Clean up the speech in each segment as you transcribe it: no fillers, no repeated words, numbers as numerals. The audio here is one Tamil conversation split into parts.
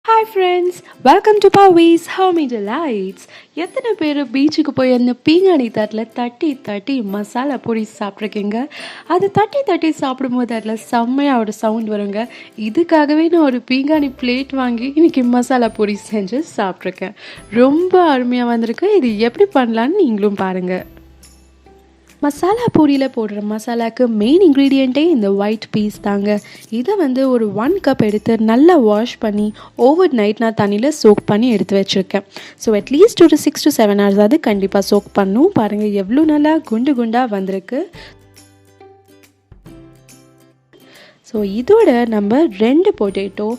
Hi friends, welcome to Pavi's Homey Delights. எத்தனை பேர் பீச்சுக்கு போய் அந்த பீங்கானி தட்டில் தட்டி தட்டி மசாலா பொடி சாப்பிட்ருக்கீங்க? அது தட்டி தட்டி சாப்பிடும்போது அதில் செம்மையாக ஒரு சவுண்ட் வருங்க. இதுக்காகவே நான் ஒரு பீங்கானி பிளேட் வாங்கி இன்றைக்கி மசாலா பொடி செஞ்சு சாப்பிட்ருக்கேன். ரொம்ப அருமையாக வந்திருக்கு. இது எப்படி பண்ணலான்னு நீங்களும் பாருங்கள். மசாலா பூரியில் போடுற மசாலாவுக்கு மெயின் இன்க்ரீடியண்ட்டே இந்த ஒயிட் பீஸ் தாங்க. இதை ஒரு 1 கப் எடுத்து நல்லா வாஷ் பண்ணி ஓவர் நைட் நான் தண்ணியில் சோக் பண்ணி எடுத்து வச்சுருக்கேன். ஸோ அட்லீஸ்ட் ஒரு 6 to 7 hours அது கண்டிப்பாக சோக் பண்ணும். பாருங்கள் எவ்வளோ நல்லா குண்டு குண்டாக வந்திருக்கு. ஸோ இதோட நம்ம 2 பொட்டேட்டோ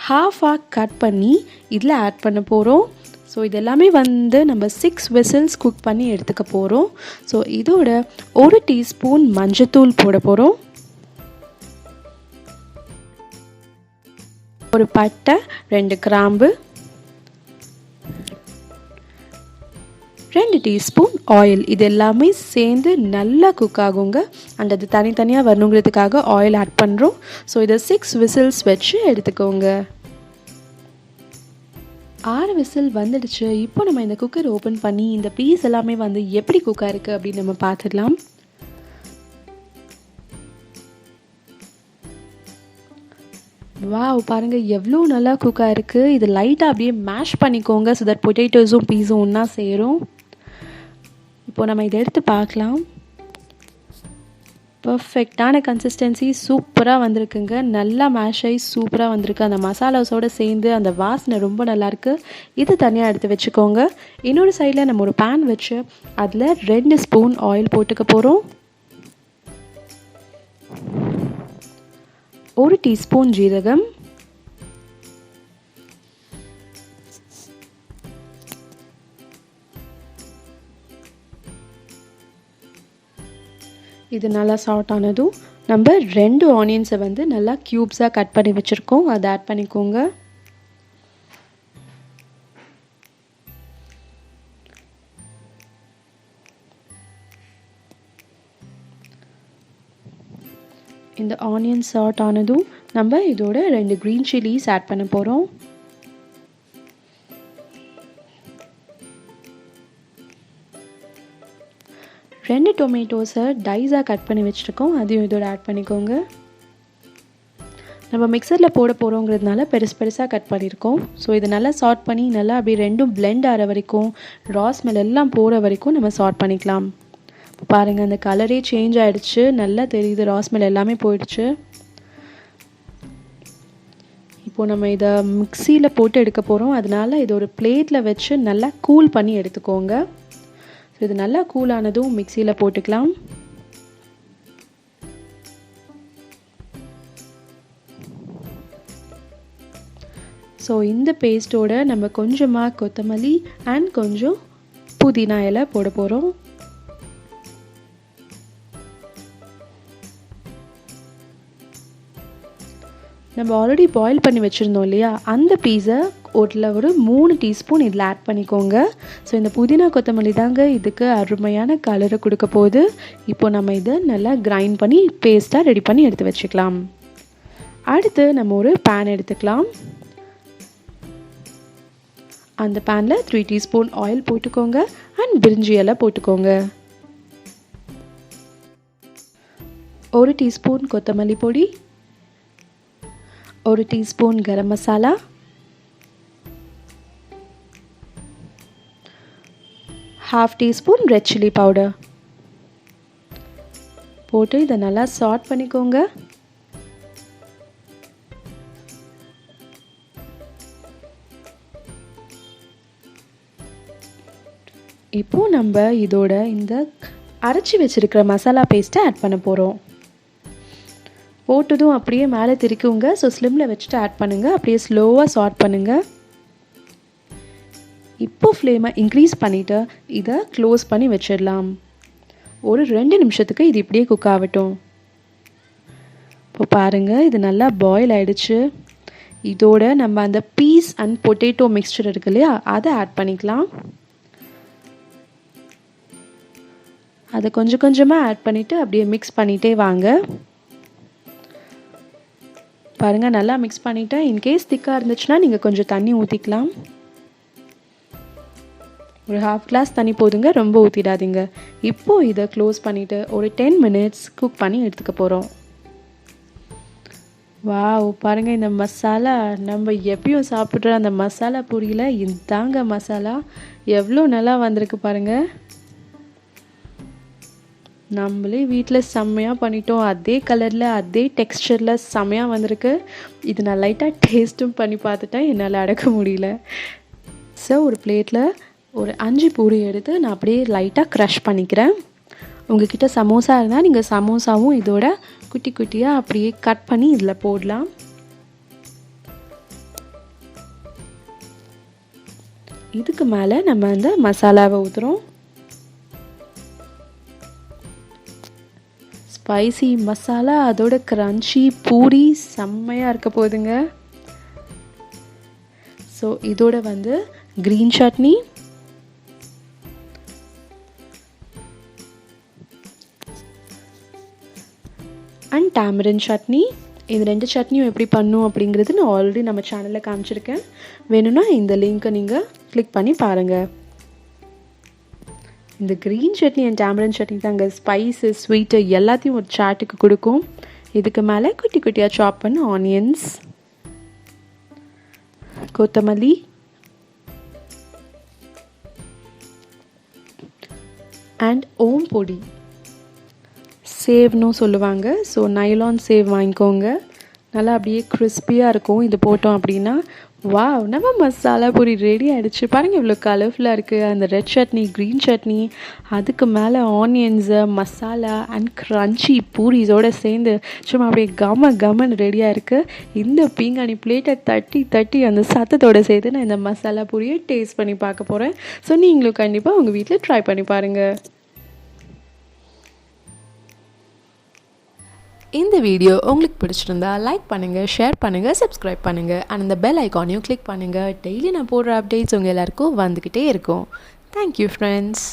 ஹாஃபாக கட் பண்ணி இதில் ஆட் பண்ண போகிறோம். ஸோ இதெல்லாமே நம்ம 6 விசில்ஸ் குக் பண்ணி எடுத்துக்க போகிறோம். ஸோ இதோட 1 டீஸ்பூன் மஞ்சத்தூள் போட போகிறோம். ஒரு பட்டை, 2 கிராம்பு, 2 டீஸ்பூன் ஆயில், இது எல்லாமே சேர்ந்து நல்லா குக் ஆகுங்க. அண்ட் அது தனித்தனியாக வரணுங்கிறதுக்காக ஆயில் ஆட் பண்ணுறோம். ஸோ இதை 6 விசில்ஸ் வச்சு எடுத்துக்கோங்க. 6 விசில் வந்துடுச்சு. இப்போ நம்ம இந்த குக்கர் ஓப்பன் பண்ணி இந்த பீஸ் எல்லாமே எப்படி குக்காக இருக்குது அப்படின்னு நம்ம பார்த்துடலாம். வாவ், பாருங்கள் எவ்வளோ நல்லா குக்காக இருக்குது. இது லைட்டாக அப்படியே மேஷ் பண்ணிக்கோங்க. ஸோ தட் பொட்டேட்டோஸும் பீஸும் ஒன்றா சேரும். இப்போது நம்ம இதை எடுத்து பார்க்கலாம். பர்ஃபெக்டான கன்சிஸ்டன்சி சூப்பராக வந்திருக்குங்க. நல்லா மேஷ் ஆகி சூப்பராக வந்திருக்கு. அந்த மசாலாஸோடு சேர்ந்து அந்த வாசனை ரொம்ப நல்லாயிருக்கு. இது தனியாக எடுத்து வச்சுக்கோங்க. இன்னொரு சைடில் நம்ம ஒரு பேன் வச்சு அதில் 2 ஸ்பூன் ஆயில் போட்டுக்க போகிறோம். 1 டீஸ்பூன் ஜீரகம், இது நல்லா சால்ட் ஆனதும் நம்ம 2 ஆனியன்ஸை நல்லா க்யூப்ஸாக கட் பண்ணி வச்சுருக்கோம். அதை ஆட் பண்ணிக்கோங்க. இந்த ஆனியன் சால்ட் ஆனதும் நம்ம இதோட 2 க்ரீன் சில்லிஸ் ஆட் பண்ண போகிறோம். ரெண்டு டொமேட்டோஸை டைஸாக கட் பண்ணி வச்சுருக்கோம். அதையும் இதோட ஆட் பண்ணிக்கோங்க. நம்ம மிக்சரில் போட போகிறோங்கிறதுனால பெருசாக கட் பண்ணியிருக்கோம். ஸோ இதை நல்லா சார்ட் பண்ணி நல்லா அப்படியே ரெண்டும் பிளெண்ட் ஆகிற வரைக்கும், ரா ஸ்மெல் எல்லாம் போகிற வரைக்கும் நம்ம சார்ட் பண்ணிக்கலாம். பாருங்கள், அந்த கலரே சேஞ்ச் ஆகிடுச்சு. நல்லா தெரியுது, ரா ஸ்மெல் எல்லாமே போயிடுச்சு. இப்போது நம்ம இதை மிக்சியில் போட்டு எடுக்க போகிறோம். அதனால் இதை ஒரு பிளேட்டில் வச்சு நல்லா கூல் பண்ணி எடுத்துக்கோங்க. இது நல்லா கூலானதும் மிக்சியில் போட்டுக்கலாம். ஸோ இந்த பேஸ்ட்டோட நம்ம கொஞ்சமாக கொத்தமல்லி அண்ட் கொஞ்சம் புதினா இலை போட போகிறோம். நம்ம ஆல்ரெடி பாயில் பண்ணி வச்சுருந்தோம் இல்லையா, அந்த பீஸை ஒரு 3 டீஸ்பூன் இதில் ஆட் பண்ணிக்கோங்க. ஸோ இந்த புதினா கொத்தமல்லி தாங்க இதுக்கு அருமையான கலரை கொடுக்க போகுது. இப்போ நம்ம இதை நல்லா கிரைண்ட் பண்ணி பேஸ்ட்டாக ரெடி பண்ணி எடுத்து வச்சுக்கலாம். அடுத்து நம்ம ஒரு பேன் எடுத்துக்கலாம். அந்த பேனில் 3 டீஸ்பூன் ஆயில் போட்டுக்கோங்க அண்ட் பிரிஞ்சி இலை போட்டுக்கோங்க. 1 டீஸ்பூன் கொத்தமல்லி பொடி, 1 teaspoon garam masala, 1/2 teaspoon red chilli powder போட்டு இதை நல்லா சாட் பண்ணிக்கோங்க. இப்போது நம்ம இதோட இந்த அரைச்சி வச்சுருக்கிற மசாலா பேஸ்ட்டை ஆட் பண்ண போகிறோம். போட்டதும் அப்படியே மேலே திருக்குங்க. ஸோ ஸ்லிம்மில் வச்சுட்டு ஆட் பண்ணுங்கள். அப்படியே ஸ்லோவாக சாட் பண்ணுங்கள். இப்போ ஃப்ளேமை இன்க்ரீஸ் பண்ணிவிட்டு இதை க்ளோஸ் பண்ணி வச்சிடலாம். ஒரு 2 நிமிஷத்துக்கு இது இப்படியே குக் ஆகட்டும். இப்போ பாருங்கள், இது நல்லா பாயில் ஆகிடுச்சு. இதோட நம்ம அந்த பீஸ் அண்ட் பொட்டேட்டோ மிக்ஸ்சர் இருக்கு இல்லையா, அதை ஆட் பண்ணிக்கலாம். அதை கொஞ்சம் கொஞ்சமாக ஆட் பண்ணிவிட்டு அப்படியே மிக்ஸ் பண்ணிகிட்டே வாங்க. பாருங்கள் நல்லா மிக்ஸ் பண்ணிவிட்டேன். இன்கேஸ் திக்காக இருந்துச்சுன்னா நீங்கள் கொஞ்சம் தண்ணி ஊற்றிக்கலாம். ஒரு 1/2 கிளாஸ் தண்ணி போதுங்க, ரொம்ப ஊற்றிடாதீங்க. இப்போது இதை க்ளோஸ் பண்ணிவிட்டு ஒரு 10 மினிட்ஸ் குக் பண்ணி எடுத்துக்க போகிறோம். வாவ், பாருங்கள் இந்த மசாலா நம்ம எப்பயும் சாப்பிட்ற அந்த மசாலா பூரியில் இதாங்க மசாலா எவ்வளோ நல்லா வந்திருக்கு பாருங்கள். நம்மளே வீட்டில் செம்மையாக பண்ணிட்டோம். அதே கலரில் அதே டெக்ஸ்சரில் செம்மையாக வந்திருக்கு. இது நான் லைட்டாக டேஸ்ட்டும் பண்ணி பார்த்துட்டேன், என்னால் அடக்க முடியல. ஸோ ஒரு பிளேட்டில் ஒரு 5 பூரி எடுத்து நான் அப்படியே லைட்டாக க்ரஷ் பண்ணிக்கிறேன். உங்ககிட்ட சமோசா இருந்தால் நீங்கள் சமோசாவும் இதோட குட்டி குட்டியாக அப்படியே கட் பண்ணி இதில் போடலாம். இதுக்கு மேலே நம்ம அந்த மசாலாவை ஊற்றுறோம். ஸ்பைசி மசாலா அதோட கிரன்ச்சி பூரி செம்மையாக இருக்க போகுதுங்க. ஸோ இதோட வந்து green chutney, and tamarind chutney. இது 2 சட்னியும் எப்படி பண்ணும் அப்படிங்கிறது நான் ஆல்ரெடி நம்ம சேனலில் காமிச்சிருக்கேன். வேணும்னா இந்த லிங்க்கை நீங்கள் கிளிக் பண்ணி பாருங்கள். இந்த green chutney and tamarind chutney தாங்க ஸ்பைஸு ஸ்வீட்டு எல்லாத்தையும் ஒரு சாட்டுக்கு கொடுக்கும். இதுக்கு மேலே குட்டி குட்டியாக சாப் பண்ண ஆனியன்ஸ், கொத்தமல்லி, அண்ட் ஓம் பொடி, சேவ்னு சொல்லுவாங்க. ஸோ நைலான் சேவ் வாங்கிக்கோங்க, நல்லா அப்படியே கிறிஸ்பியாக இருக்கும். இது போட்டோம் அப்படின்னா வாவ், நம்ம மசாலா பூரி ரெடி ஆகிடுச்சு. பாருங்கள் இவ்வளோ கலர்ஃபுல்லாக இருக்குது. அந்த ரெட் சட்னி, க்ரீன் சட்னி, அதுக்கு மேலே ஆனியன்ஸு, மசாலா அண்ட் க்ரன்ச்சி பூரிஸோடு சேர்ந்து சும்மா அப்படியே கம்மன்னு ரெடியாக இருக்குது. இந்த பீங்கானி பிளேட்டை தட்டி தட்டி அந்த சத்தத்தோடு சேர்த்து நான் இந்த மசாலா பூரியை டேஸ்ட் பண்ணி பார்க்க போகிறேன். ஸோ நீங்களும் கண்டிப்பாக உங்கள் வீட்டில் ட்ரை பண்ணி பாருங்கள். இந்த வீடியோ உங்களுக்கு பிடிச்சிருந்தா லைக் பண்ணுங்கள், ஷேர் பண்ணுங்கள், சப்ஸ்கிரைப் பண்ணுங்கள், அண்ட் அந்த பெல் ஐக்கானையும் கிளிக் பண்ணுங்கள். டெய்லி நான் போடுற அப்டேட்ஸ் உங்கள் எல்லாருக்கும் வந்துக்கிட்டே இருக்கும். Thank you friends.